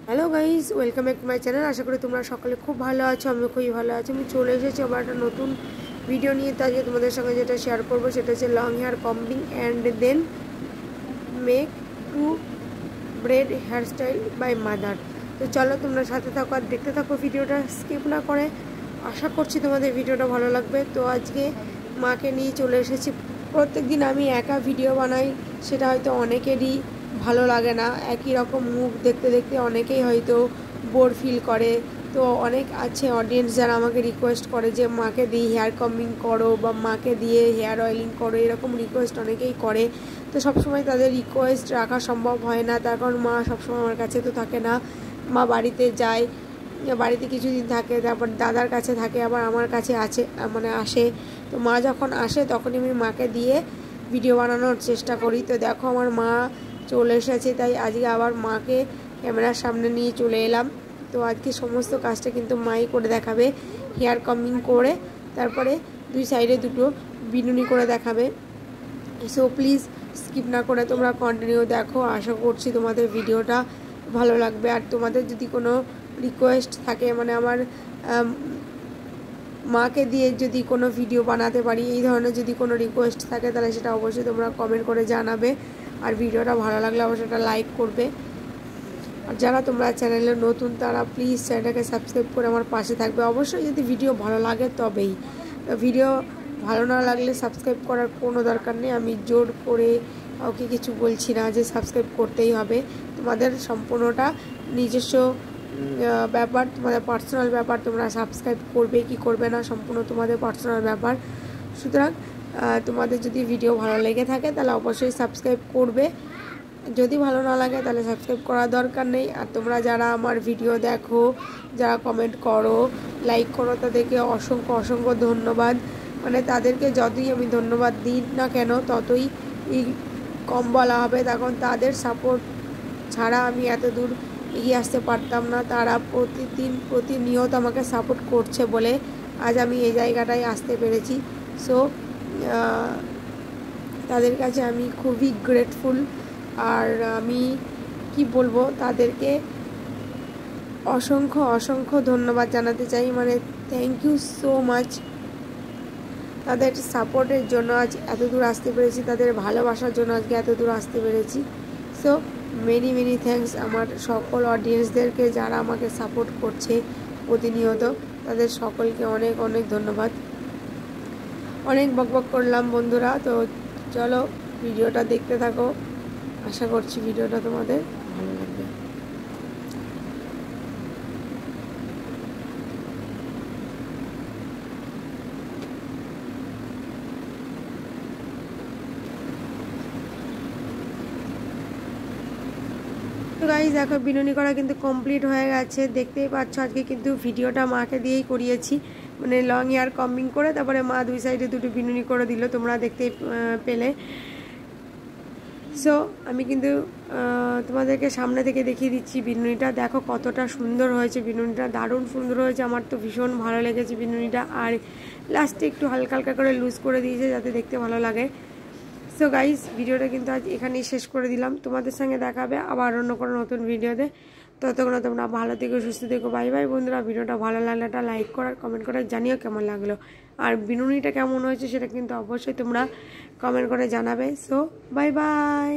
Hello guys, welcome back to my channel. আশা করি তোমরা সকলে খুব ভালো আছো, আমি খুবই ভালো আছি। আমি চলে এসেছি আবার একটা নতুন ভিডিও নিয়ে। তো আজকে তোমাদের সঙ্গে যেটা শেয়ার করবো সেটা হচ্ছে long hair combing and then make two braid hairstyle by mother. তো চলো তোমরা সাথে থাকো আর দেখতে থাকো ভিডিওটা স্কিপ না করে। আশা করছি তোমাদের ভিডিওটা ভালো লাগবে। তো আজকে মাকে নিয়ে চলে এসেছি। প্রত্যেক দিন আমি একা ভিডিও বানাই, সেটা হয়তো অনেকেরই ভালো লাগে না। একই রকম মুখ দেখতে দেখতে অনেকেই হয়তো বোর ফিল করে। তো অনেক আছে অডিয়েন্স যারা আমাকে রিকোয়েস্ট করে যে মাকে দিয়ে হেয়ার কম্বিং করো বা মাকে দিয়ে হেয়ার অয়েলিং করো, এরকম রিকোয়েস্ট অনেকেই করে। তো সবসময় তাদের রিকোয়েস্ট রাখা সম্ভব হয় না, তার কারণ মা সবসময় আমার কাছে তো থাকে না। মা বাড়িতে যায়, বাড়িতে কিছুদিন থাকে, তারপর দাদার কাছে থাকে, আবার আমার কাছে আসে। তো মা যখন আসে তখনই আমি মাকে দিয়ে ভিডিও বানানোর চেষ্টা করি। তো দেখো আমার মা চলে এসেছে, তাই আজকে আবার মাকে ক্যামেরার সামনে নিয়ে চলে এলাম। তো আজকে সমস্ত কাজটা কিন্তু মাই করে দেখাবে, হেয়ার কম্বিং করে, তারপরে দুই সাইডে দুটো বিনুনি করে দেখাবে। সো প্লিজ স্কিপ না করে তোমরা কন্টিনিউ দেখো। আশা করছি তোমাদের ভিডিওটা ভালো লাগবে। আর তোমাদের যদি কোনো রিকোয়েস্ট থাকে, মানে আমার মাকে দিয়ে যদি কোনো ভিডিও বানাতে পারি, এই ধরনের যদি কোনো রিকোয়েস্ট থাকে, তাহলে সেটা অবশ্যই তোমরা কমেন্ট করে জানাবে। আর ভিডিওটা ভালো লাগলে অবশ্যই এটা লাইক করবে। আর যারা তোমরা চ্যানেলে নতুন, তারা প্লিজ চ্যানেলটাকে সাবস্ক্রাইব করে আমার পাশে থাকবে। অবশ্যই যদি ভিডিও ভালো লাগে তবেই, ভিডিও ভালো না লাগলে সাবস্ক্রাইব করার কোনো দরকার নেই। আমি জোর করে কাউকে কিছু বলছি না যে সাবস্ক্রাইব করতেই হবে। তোমাদের সম্পূর্ণটা নিজস্ব ব্যাপার, তোমাদের পার্সোনাল ব্যাপার। তোমরা সাবস্ক্রাইব করবে কি করবে না সম্পূর্ণ তোমাদের পার্সোনাল ব্যাপার। সুতরাং তোমাদের যদি ভিডিও ভালো লেগে থাকে তাহলে অবশ্যই সাবস্ক্রাইব করবে। যদি ভালো না লাগে তাহলে সাবস্ক্রাইব করার দরকার নেই। আর তোমরা যারা আমার ভিডিও দেখো, যারা কমেন্ট করো, লাইক করো, তাদেরকে অসংখ্য অসংখ্য ধন্যবাদ। মানে তাদেরকে যতই আমি ধন্যবাদ দিই না কেন ততই কম বলা হবে, তখন তাদের সাপোর্ট ছাড়া আমি এত দূর এগিয়ে আসতে পারতাম না। তারা প্রতিনিয়ত আমাকে সাপোর্ট করছে বলে আজ আমি এই জায়গাটায় আসতে পেরেছি। সো তাদের কাছে আমি খুবই গ্রেটফুল। আর আমি কি বলবো, তাদেরকে অসংখ্য অসংখ্য ধন্যবাদ জানাতে চাই। মানে থ্যাংক ইউ সো মাচ। তাদের সাপোর্টের জন্য আজ এত দূর আসতে পেরেছি, তাদের ভালোবাসার জন্য আজকে এত দূর আসতে পেরেছি। সো মেনি মেনি থ্যাঙ্কস আমার সকল অডিয়েন্সদেরকে যারা আমাকে সাপোর্ট করছে প্রতিনিয়ত, তাদের সকলকে অনেক অনেক ধন্যবাদ। অনেক বকবক করলাম বন্ধুরা। তো চলো ভিডিওটা দেখতে থাকো। আশা করছি ভিডিওটা তোমাদের ভালো লাগবে। তো গাইজ দেখো, বিনুনি করা কিন্তু কমপ্লিট হয়ে গেছে। দেখতেই পাচ্ছ আজকে কিন্তু ভিডিওটা মাকে দিয়েই করিয়েছি, মানে লং হেয়ার কম্বিং করে, তারপরে মা দুই সাইডে দুটো বিনুনি করে দিল, তোমরা দেখতেই পেলে। সো আমি কিন্তু তোমাদেরকে সামনে থেকে দেখিয়ে দিচ্ছি বিনুনিটা। দেখো কতটা সুন্দর হয়েছে বিনুনিটা, দারুণ সুন্দর হয়েছে। আমার তো ভীষণ ভালো লেগেছে বিনুনিটা। আর লাস্টে একটু হালকা হালকা করে লুজ করে দিয়েছে যাতে দেখতে ভালো লাগে। সো গাইস, ভিডিওটা কিন্তু আজ এখানেই শেষ করে দিলাম। তোমাদের সঙ্গে দেখাবে আবার অন্য কোনো নতুন ভিডিওতে। ততক্ষণ তোমরা ভালো থেকো, সুস্থ থেকো। বাই বাই বন্ধুরা। ভিডিওটা ভালো লাগলে একটা লাইক করার, কমেন্ট করে জানিও কেমন লাগলো। আর বিনুনিটা কেমন হয়েছে সেটা কিন্তু অবশ্যই তোমরা কমেন্ট করে জানাবে। So bye bye.